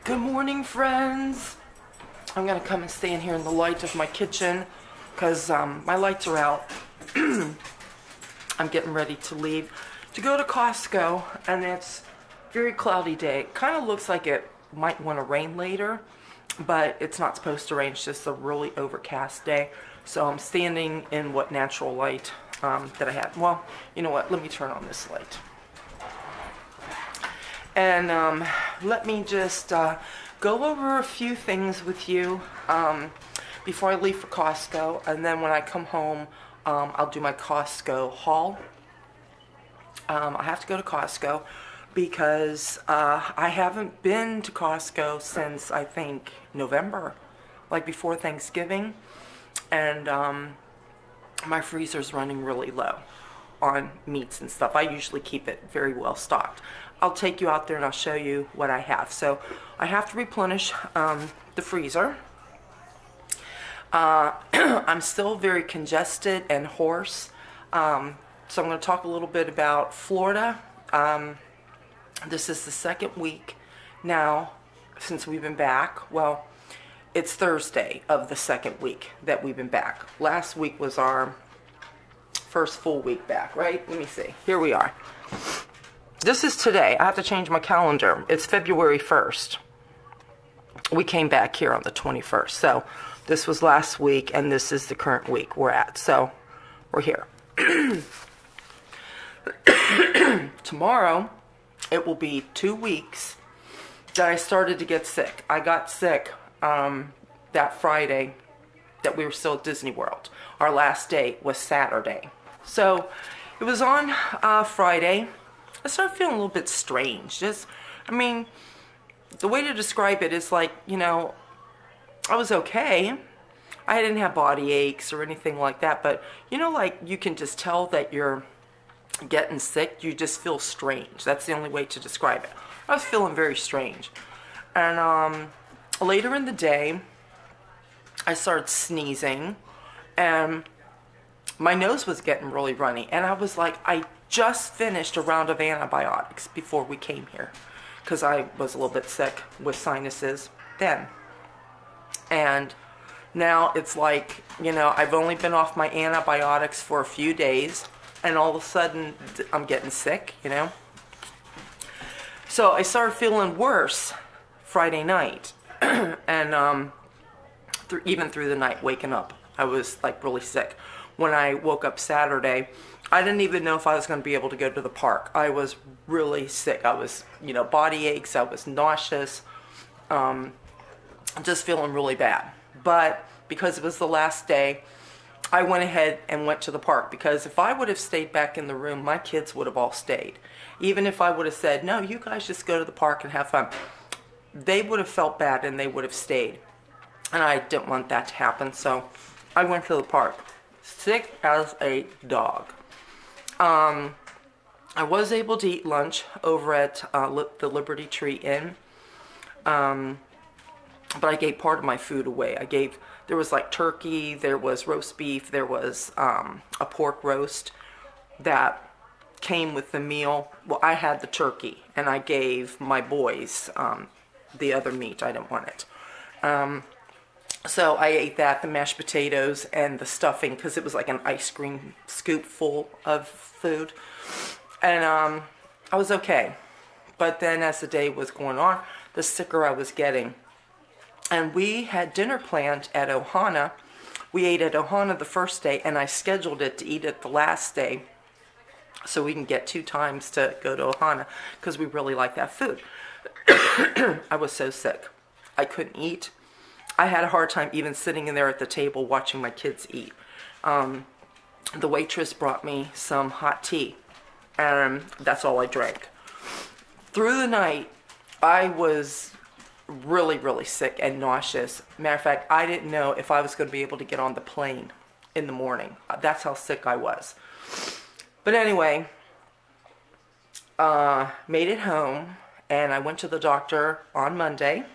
Good morning, friends. I'm gonna come and stand here in the light of my kitchen because my lights are out. I'm getting ready to leave to go to Costco, and it's a very cloudy day. It kind of looks like it might want to rain later, but it's not supposed to rain. It's just a really overcast day. So I'm standing in what natural light that I have. Well, you know what? Let me turn on this light. And let me just go over a few things with you before I leave for Costco. And then when I come home, I'll do my Costco haul. I have to go to Costco because I haven't been to Costco since, I think, November, like before Thanksgiving. And my freezer's running really low on meats and stuff. I usually keep it very well stocked. I'll take you out there and I'll show you what I have. So I have to replenish the freezer. I'm still very congested and hoarse. So I'm going to talk a little bit about Florida. This is the second week now since we've been back. Well, it's Thursday of the second week that we've been back. Last week was our first full week back, right? Let me see. Here we are. This is today. I have to change my calendar. It's February 1st. We came back here on the 21st. So this was last week, and this is the current week we're at. So we're here. Tomorrow, it will be 2 weeks that I started to get sick. I got sick that Friday that we were still at Disney World. Our last day was Saturday. So it was on Friday. I started feeling a little bit strange. I mean, the way to describe it is like, you know, I was okay. I didn't have body aches or anything like that, but you know, like you can just tell that you're getting sick. You just feel strange. That's the only way to describe it. I was feeling very strange. And later in the day, I started sneezing and my nose was getting really runny. And I was like, I just finished a round of antibiotics before we came here because I was a little bit sick with sinuses then. And now it's like, you know, I've only been off my antibiotics for a few days and all of a sudden I'm getting sick, you know. So I started feeling worse Friday night and even through the night waking up, I was like really sick. When I woke up Saturday, I didn't even know if I was going to be able to go to the park. I was really sick. I was, you know, body aches. I was nauseous. Just feeling really bad. But because it was the last day, I went ahead and went to the park. Because if I would have stayed back in the room, my kids would have all stayed. Even if I would have said, no, you guys just go to the park and have fun, they would have felt bad and they would have stayed. And I didn't want that to happen. So I went to the park. Sick as a dog. I was able to eat lunch over at the Liberty Tree Inn, but I gave part of my food away. There was like turkey, there was roast beef, there was a pork roast that came with the meal. Well, I had the turkey, and I gave my boys the other meat. I didn't want it. So I ate that, the mashed potatoes, and the stuffing, because it was like an ice cream scoop full of food. And I was okay. But then as the day was going on, the sicker I was getting. And we had dinner planned at Ohana. We ate at Ohana the first day, and I scheduled it to eat it the last day so we can get 2 times to go to Ohana, because we really like that food. I was so sick. I couldn't eat. I had a hard time even sitting in there at the table watching my kids eat. The waitress brought me some hot tea, and that's all I drank. Through the night, I was really, really sick and nauseous. Matter of fact, I didn't know if I was going to be able to get on the plane in the morning. That's how sick I was. But anyway, made it home, and I went to the doctor on Monday.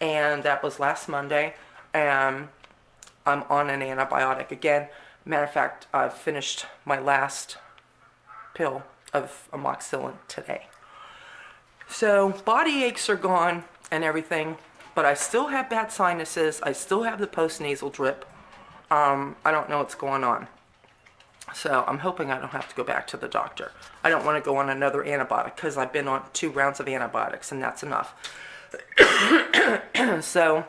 And that was last Monday, and I'm on an antibiotic again. Matter of fact, I finished my last pill of amoxicillin today. So body aches are gone. and everything, but I still have bad sinuses. I still have the post-nasal drip. I don't know what's going on. So I'm hoping I don't have to go back to the doctor. I don't want to go on another antibiotic because I've been on 2 rounds of antibiotics, and that's enough. So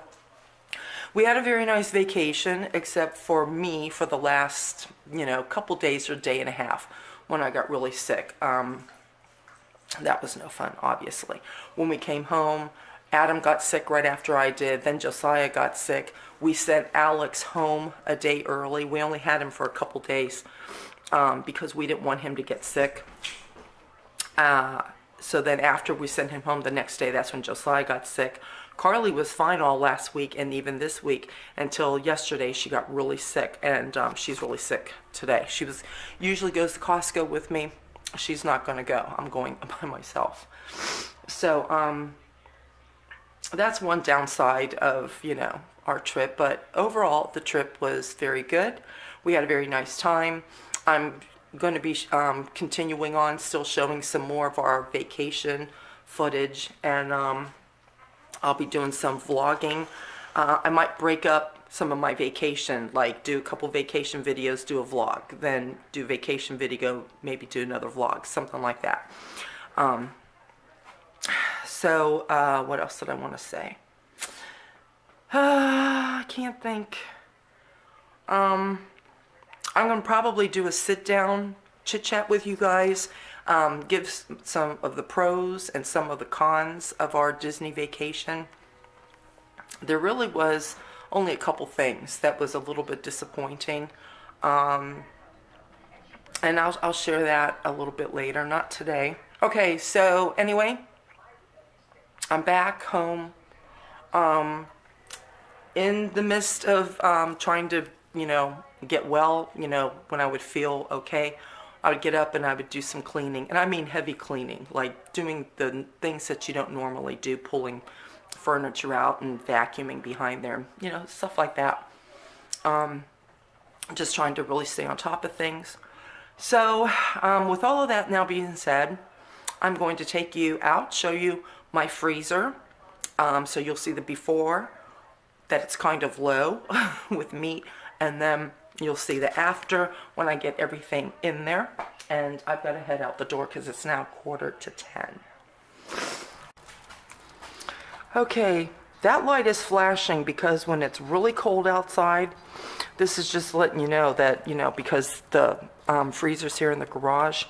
we had a very nice vacation, except for me for the last, couple days or day and a half when I got really sick. That was no fun, obviously. When we came home, Adam got sick right after I did. Then Josiah got sick. We sent Alex home a day early. We only had him for a couple days because we didn't want him to get sick. So then after we sent him home the next day, that's when Josiah got sick. Carly was fine all last week and even this week until yesterday. She got really sick, and she's really sick today. She usually goes to Costco with me. She's not going to go. I'm going by myself. So that's one downside of, our trip. But overall, the trip was very good. We had a very nice time. I'm going to be continuing on, still showing some more of our vacation footage, and I'll be doing some vlogging. I might break up some of my vacation, like do a couple vacation videos, do a vlog, then do vacation video, maybe do another vlog, something like that. So what else did I want to say? I can't think. I'm going to probably do a sit-down chit-chat with you guys, give some of the pros and some of the cons of our Disney vacation. There really was only a couple things that was a little bit disappointing, and I'll share that a little bit later, not today. Okay, so anyway, I'm back home, in the midst of trying to, get well. When I would feel okay, I would get up and I would do some cleaning, and I mean heavy cleaning, like doing the things that you don't normally do, pulling furniture out and vacuuming behind there, stuff like that. Just trying to really stay on top of things. So with all of that now being said, I'm going to take you out, show you my freezer, so you'll see the before, that it's kind of low with meat, and then you'll see the after when I get everything in there. And I've got to head out the door because it's now 9:45. Okay, that light is flashing because when it's really cold outside, this is just letting you know that, because the freezer's here in the garage,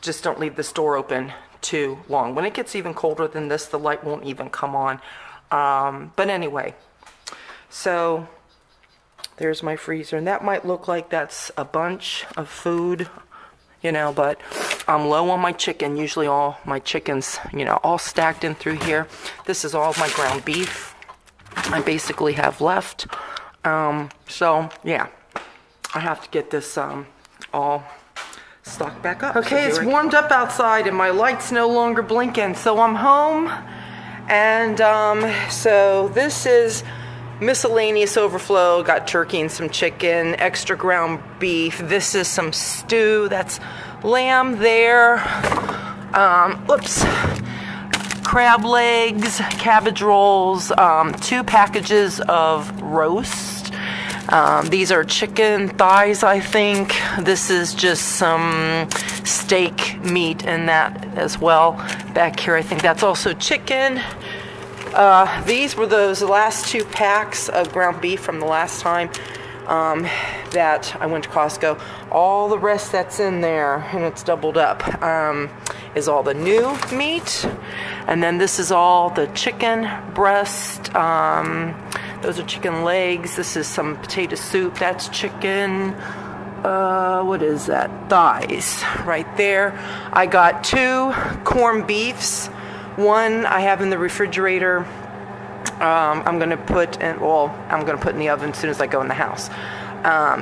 just don't leave this door open too long. When it gets even colder than this, the light won't even come on. But anyway, so there's my freezer, and that might look like that's a bunch of food, but I'm low on my chicken. Usually all my chickens, all stacked in through here. This is all my ground beef I basically have left. So yeah, I have to get this all stocked back up. Okay, it's warmed up outside and my light's no longer blinking, so I'm home. And so this is miscellaneous overflow. Got turkey and some chicken, extra ground beef. This is some stew. That's lamb there. Oops. Crab legs, cabbage rolls, 2 packages of roast. These are chicken thighs, I think. This is just some steak meat in that as well. Back here, I think that's also chicken. These were those last 2 packs of ground beef from the last time that I went to Costco. All the rest that's in there, and it's doubled up, is all the new meat. And then this is all the chicken breast. Those are chicken legs. This is some potato soup. That's chicken. What is that? Thighs right there. I got 2 corned beefs. One I have in the refrigerator. I'm gonna put in the oven as soon as I go in the house.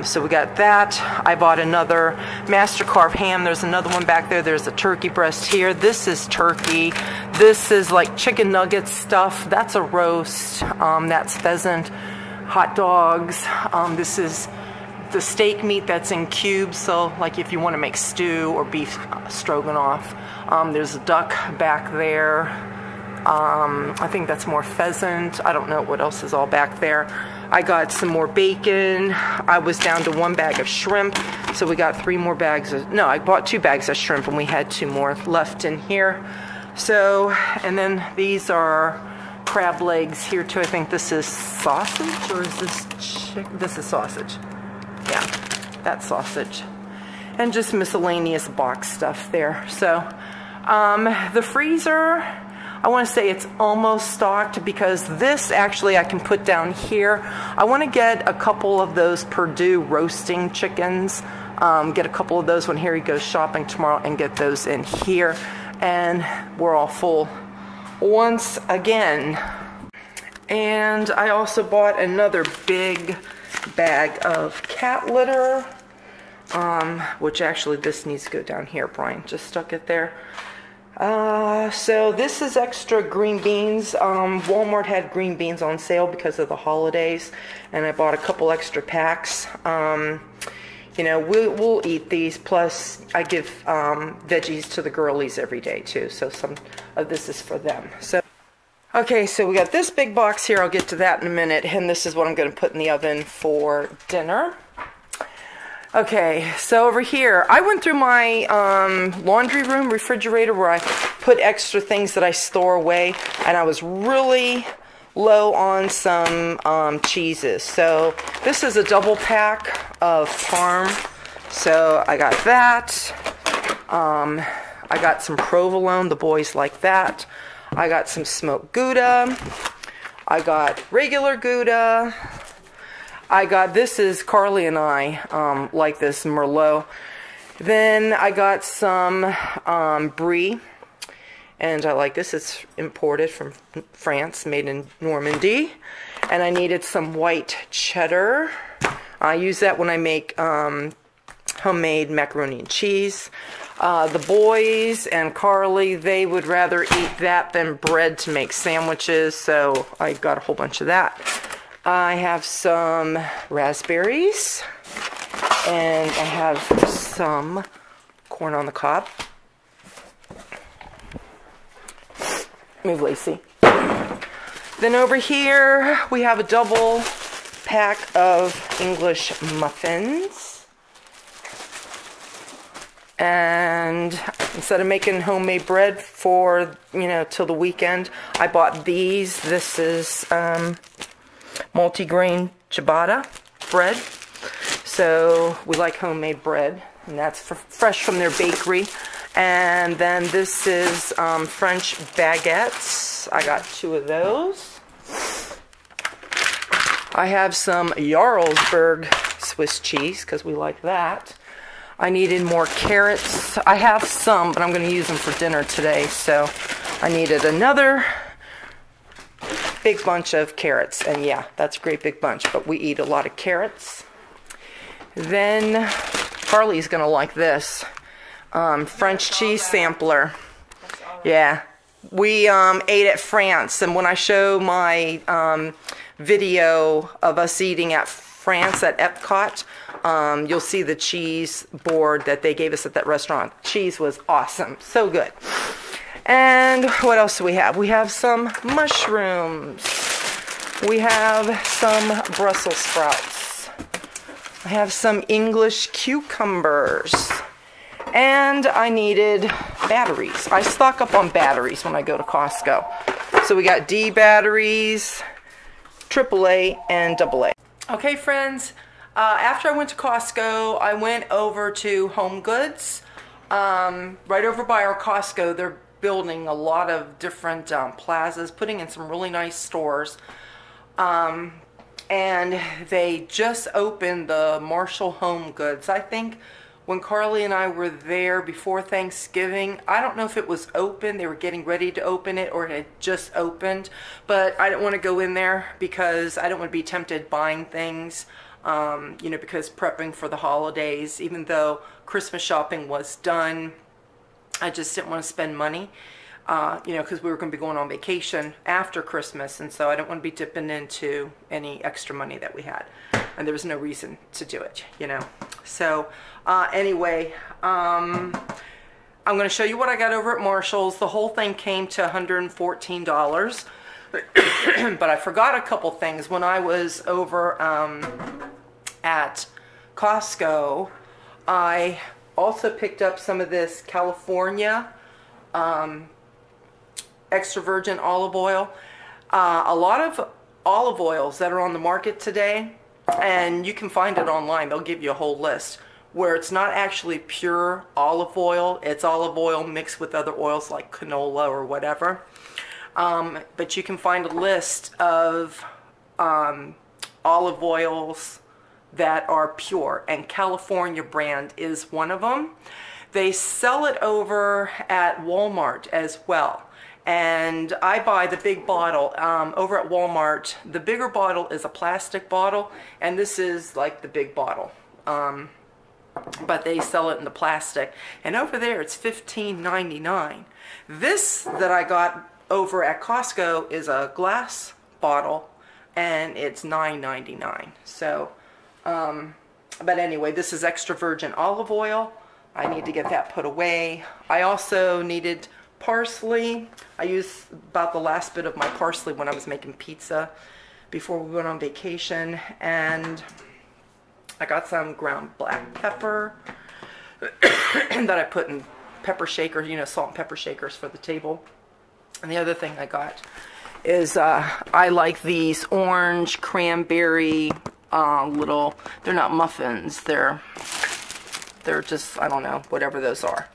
So we got that. I bought another Master Carve ham. There's another one back there. There's a turkey breast here. This is turkey. This is like chicken nugget stuff. That's a roast. That's pheasant. Hot dogs. This is the steak meat that's in cubes, so like if you want to make stew or beef stroganoff. There's a duck back there. I think that's more pheasant. I don't know what else is all back there. I got some more bacon. I was down to 1 bag of shrimp, so we got 3 more bags of, no, I bought 2 bags of shrimp and we had 2 more left in here. So, and then these are crab legs here too. I think this is sausage, or is this chicken? This is sausage. Yeah, that's sausage. And just miscellaneous box stuff there. So, the freezer, I want to say it's almost stocked, because this actually I can put down here. I want to get a couple of those Purdue roasting chickens. Get a couple of those when Harry goes shopping tomorrow and get those in here. And we're all full once again. And I also bought another big bag of cat litter, which actually this needs to go down here. Brian just stuck it there. So this is extra green beans. Walmart had green beans on sale because of the holidays, and I bought a couple extra packs. You know, we'll eat these, plus I give veggies to the girlies every day too, so some of this is for them. So, okay, so we got this big box here. I'll get to that in a minute, and this is what I'm going to put in the oven for dinner. Okay, so over here, I went through my laundry room refrigerator where I put extra things that I store away, and I was really low on some cheeses. So this is a double pack of Parm. So I got that. I got some provolone. The boys like that. I got some smoked Gouda. I got regular Gouda. I got, this is Carly and I like this Merlot. Then I got some Brie. And I like this. It's imported from France, made in Normandy. And I needed some white cheddar. I use that when I make homemade macaroni and cheese. The boys and Carly, they would rather eat that than bread to make sandwiches. So I got a whole bunch of that. I have some raspberries. And I have some corn on the cob. Move Lacey. Then over here we have a double pack of English muffins. And instead of making homemade bread for, you know, till the weekend, I bought these. This is multi-grain ciabatta bread. So we like homemade bread, and that's fresh from their bakery. And then this is French baguettes. I got 2 of those. I have some Jarlsberg Swiss cheese because we like that. I needed more carrots. I have some, but I'm going to use them for dinner today. So I needed another big bunch of carrots. And yeah, that's a great big bunch, but we eat a lot of carrots. Then Carly's going to like this. French cheese sampler. Yeah, we ate at France, and when I show my video of us eating at France at Epcot, you'll see the cheese board that they gave us at that restaurant. Cheese was awesome, so good. And what else do we have? We have some mushrooms. We have some Brussels sprouts. I have some English cucumbers. And I needed batteries. I stock up on batteries when I go to Costco. So we got D batteries, AAA, and AA. Okay, friends. After I went to Costco, I went over to Home Goods. Right over by our Costco, they're building a lot of different plazas, putting in some really nice stores. And they just opened the Marshall Home Goods. I think when Carly and I were there before Thanksgiving, I don't know if it was open, they were getting ready to open it, or it had just opened, but I didn't want to go in there because I don't want to be tempted buying things, you know, because prepping for the holidays, even though Christmas shopping was done, I just didn't want to spend money. you know, because we were going to be going on vacation after Christmas, and so I don't want to be dipping into any extra money that we had, and there was no reason to do it, you know. So anyway, I'm going to show you what I got over at Marshall's. The whole thing came to $114, but I forgot a couple things when I was over at Costco. I also picked up some of this California extra virgin olive oil. A lot of olive oils that are on the market today, and you can find it online, they'll give you a whole list, where it's not actually pure olive oil, it's olive oil mixed with other oils like canola or whatever. But you can find a list of olive oils that are pure, and California brand is one of them. They sell it over at Walmart as well, and I buy the big bottle over at Walmart. The bigger bottle is a plastic bottle, and this is like the big bottle, but they sell it in the plastic, and over there it's $15.99. This that I got over at Costco is a glass bottle, and it's $9.99. So but anyway, this is extra virgin olive oil. I need to get that put away. I also needed parsley. I used about the last bit of my parsley when I was making pizza before we went on vacation. And I got some ground black pepper that I put in pepper shakers, you know, salt and pepper shakers for the table. And the other thing I got is I like these orange cranberry little, they're not muffins, they're just, I don't know, whatever those are.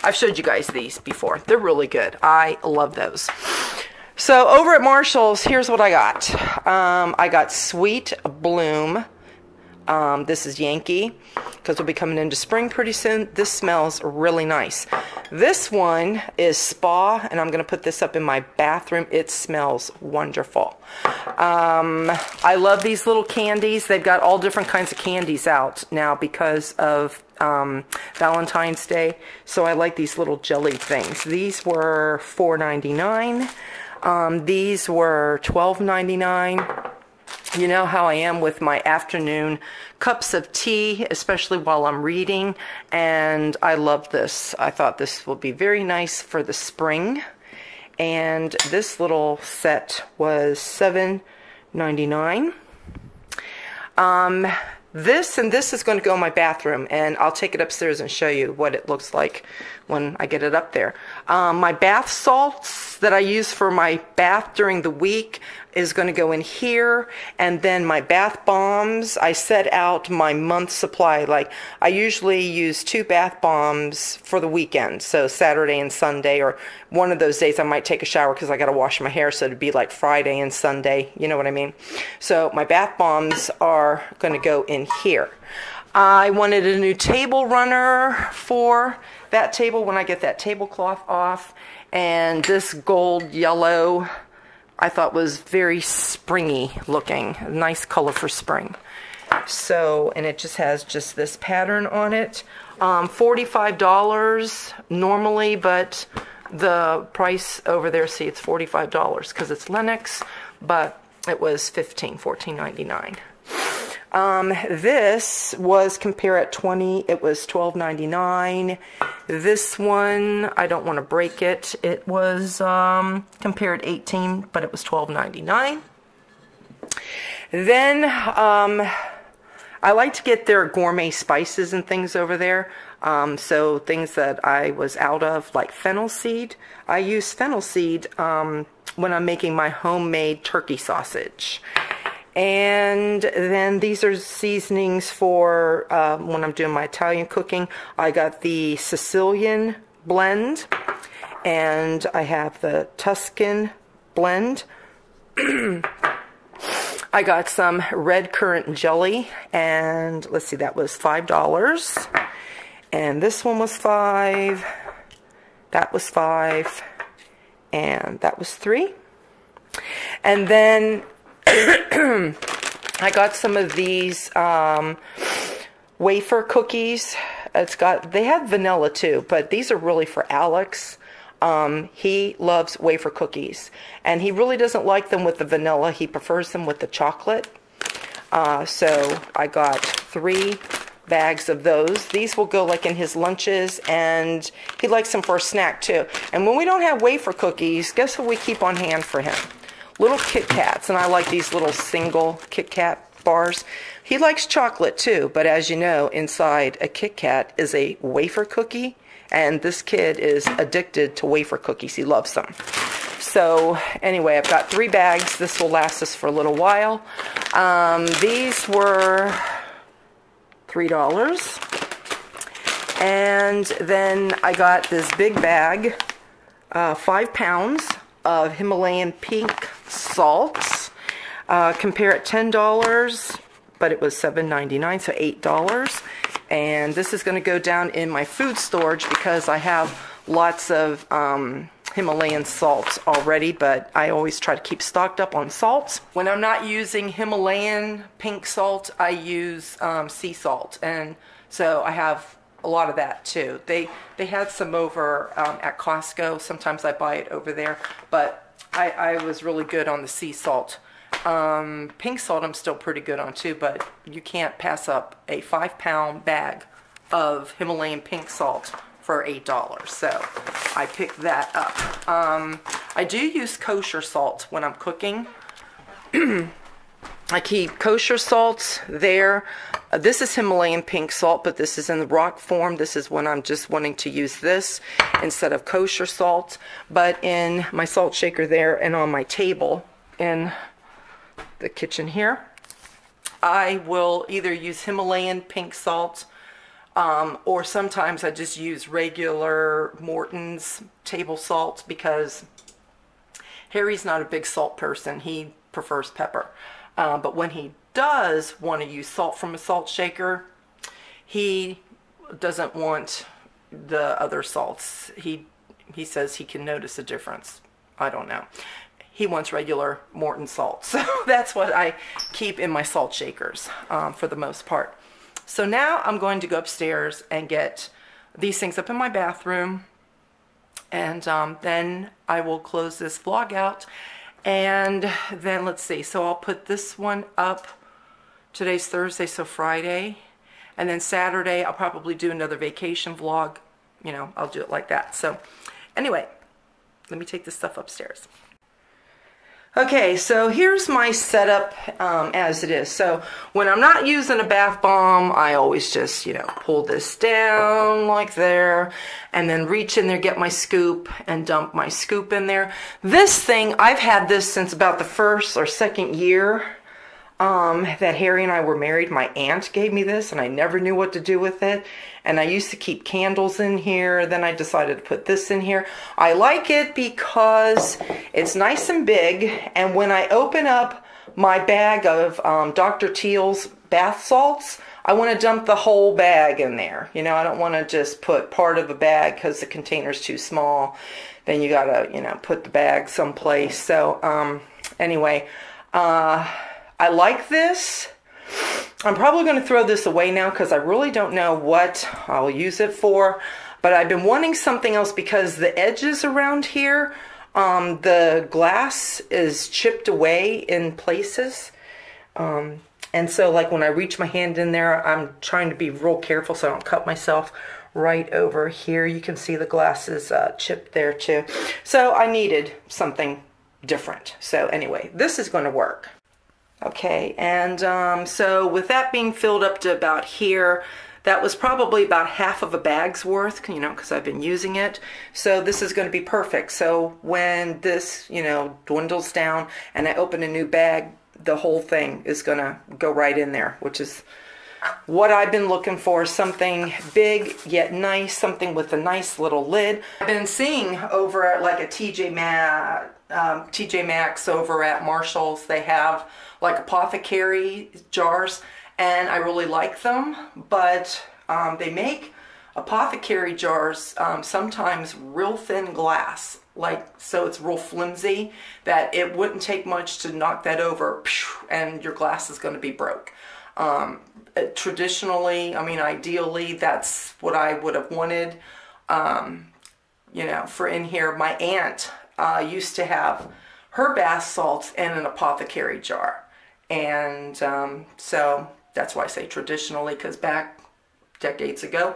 I've showed you guys these before. They're really good. I love those. So over at Marshall's, here's what I got. I got Sweet Bloom. This is Yankee, because we'll be coming into spring pretty soon. This smells really nice. This one is Spa, and I'm going to put this up in my bathroom. It smells wonderful. I love these little candies. They've got all different kinds of candies out now because of Valentine's Day. So I like these little jelly things. These were $4.99. These were $12.99. You know how I am with my afternoon cups of tea, especially while I'm reading, and I love this. I thought this will be very nice for the spring, and this little set was $7.99. This is going to go in my bathroom, and I'll take it upstairs and show you what it looks like when I get it up there. My bath salts that I use for my bath during the week is going to go in here, and then my bath bombs, I set out my month's supply. Like, I usually use 2 bath bombs for the weekend, so Saturday and Sunday, or one of those days I might take a shower because I got to wash my hair, so it'd be like Friday and Sunday, you know what I mean? So my bath bombs are going to go in here. I wanted a new table runner for that table when I get that tablecloth off, and this gold yellow I thought was very springy looking, a nice color for spring. So, and it just has just this pattern on it. $45 normally, but the price over there, see, it's $45 because it's Lenox, but it was $14.99. This was Compare at 20. It was $12.99. This one, I don't want to break it. It was Compare at 18, but it was $12.99. Then I like to get their gourmet spices and things over there. So things that I was out of, like fennel seed. I use fennel seed when I'm making my homemade turkey sausage. And then these are seasonings for when I'm doing my Italian cooking. I got the Sicilian blend, and I have the Tuscan blend. I got some red currant jelly, and let's see, that was $5. And this one was $5. That was $5. And that was $3. And then I got some of these wafer cookies. They have vanilla too, but these are really for Alex. He loves wafer cookies, and he really doesn't like them with the vanilla. He prefers them with the chocolate. So I got 3 bags of those. These will go like in his lunches, and he likes them for a snack too. And when we don't have wafer cookies, guess what we keep on hand for him? Little Kit Kats, and I like these little single Kit Kat bars. He likes chocolate too, but as you know, inside a Kit Kat is a wafer cookie, and this kid is addicted to wafer cookies. He loves them. So anyway, I've got 3 bags. This will last us for a little while. These were $3. And then I got this big bag, 5 pounds of Himalayan pink salts. Compare at $10, but it was $7.99, so $8. And this is going to go down in my food storage because I have lots of Himalayan salts already, but I always try to keep stocked up on salts. When I'm not using Himalayan pink salt, I use sea salt, and so I have a lot of that too. They had some over at Costco. Sometimes I buy it over there, but I was really good on the sea salt. Pink salt I'm still pretty good on too, but you can't pass up a 5-pound bag of Himalayan pink salt for $8, so I picked that up. I do use kosher salt when I'm cooking. I keep kosher salt there. This is Himalayan pink salt, but this is in the rock form. This is when I'm just wanting to use this instead of kosher salt. But in my salt shaker there and on my table in the kitchen here, I will either use Himalayan pink salt, or sometimes I just use regular Morton's table salt because Harry's not a big salt person. He prefers pepper. But when he does want to use salt from a salt shaker, he doesn't want the other salts. He says he can notice a difference. I don't know. He wants regular Morton salt. So that's what I keep in my salt shakers for the most part. So now I'm going to go upstairs and get these things up in my bathroom, and then I will close this vlog out. And then let's see, so I'll put this one up. Today's Thursday, so Friday, and then Saturday I'll probably do another vacation vlog. You know, I'll do it like that. So anyway, let me take this stuff upstairs. Okay, so here's my setup as it is. So when I'm not using a bath bomb, I always just, you know, pull this down like there, and then reach in there, get my scoop, and dump my scoop in there. This thing, I've had this since about the 1st or 2nd year that Harry and I were married. My aunt gave me this, and I never knew what to do with it. And I used to keep candles in here. Then I decided to put this in here. I like it because it's nice and big. And when I open up my bag of Dr. Teal's bath salts, I want to dump the whole bag in there. You know, I don't want to just put part of a bag because the container's too small. Then you gotta, you know, put the bag someplace. So anyway, I like this. I'm probably going to throw this away now because I really don't know what I'll use it for. But I've been wanting something else because the edges around here, the glass is chipped away in places. And so like when I reach my hand in there, I'm trying to be real careful so I don't cut myself right over here. You can see the glass is chipped there too. So I needed something different. So anyway, this is going to work. Okay, and so with that being filled up to about here, that was probably about half of a bag's worth, you know, because I've been using it. So this is going to be perfect. So when this, you know, dwindles down and I open a new bag, the whole thing is going to go right in there, which is what I've been looking for. Something big yet nice, something with a nice little lid. I've been seeing over at like a TJ Maxx over at Marshall's, they have like apothecary jars, and I really like them, but they make apothecary jars sometimes real thin glass, like, so it's real flimsy that it wouldn't take much to knock that over and your glass is going to be broke. Traditionally, I mean ideally, that's what I would have wanted. you know, for in here. My aunt used to have her bath salts in an apothecary jar. And so that's why I say traditionally, because back decades ago,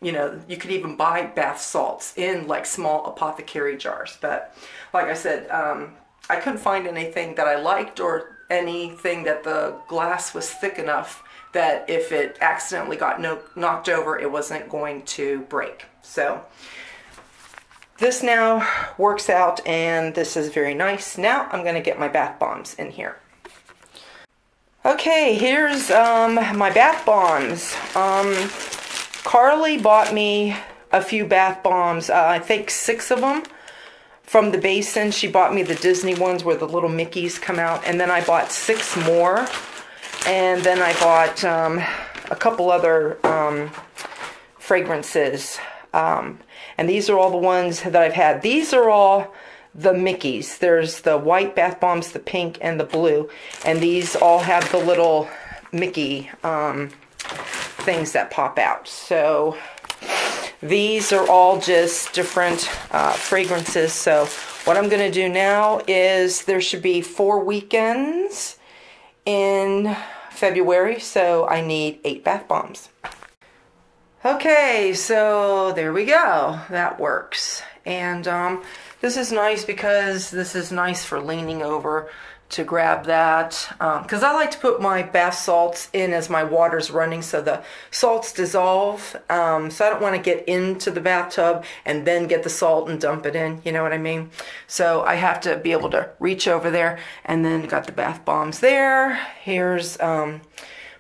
you know, you could even buy bath salts in like small apothecary jars. But like I said, I couldn't find anything that I liked or anything that the glass was thick enough that if it accidentally got knocked over, it wasn't going to break. So this now works out, and this is very nice. Now I'm going to get my bath bombs in here. Okay, here's my bath bombs. Carly bought me a few bath bombs, I think 6 of them from the basin. She bought me the Disney ones where the little Mickeys come out, and then I bought 6 more, and then I bought a couple other fragrances, and these are all the ones that I've had. These are all the Mickeys. There's the white bath bombs, the pink, and the blue, and these all have the little Mickey things that pop out. So these are all just different fragrances. So what I'm going to do now is there should be 4 weekends in February, so I need 8 bath bombs. Okay, so there we go. That works. And this is nice because this is nice for leaning over to grab that, because I like to put my bath salts in as my water's running so the salts dissolve, so I don't want to get into the bathtub and then get the salt and dump it in, you know what I mean? So I have to be able to reach over there, and then got the bath bombs there. Here's my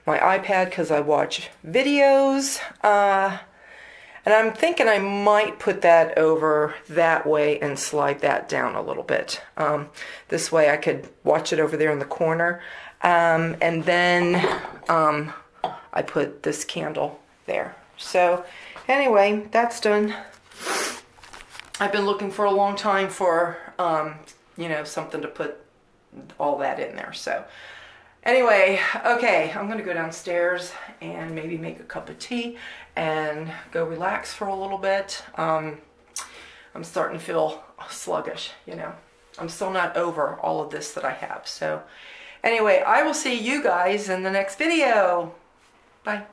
iPad because I watch videos, and I'm thinking I might put that over that way and slide that down a little bit. This way I could watch it over there in the corner. And then I put this candle there. So anyway, that's done. I've been looking for a long time for, you know, something to put all that in there. So anyway, okay, I'm going to go downstairs and maybe make a cup of tea and go relax for a little bit. I'm starting to feel sluggish, you know. I'm still not over all of this that I have. So anyway, I will see you guys in the next video. Bye.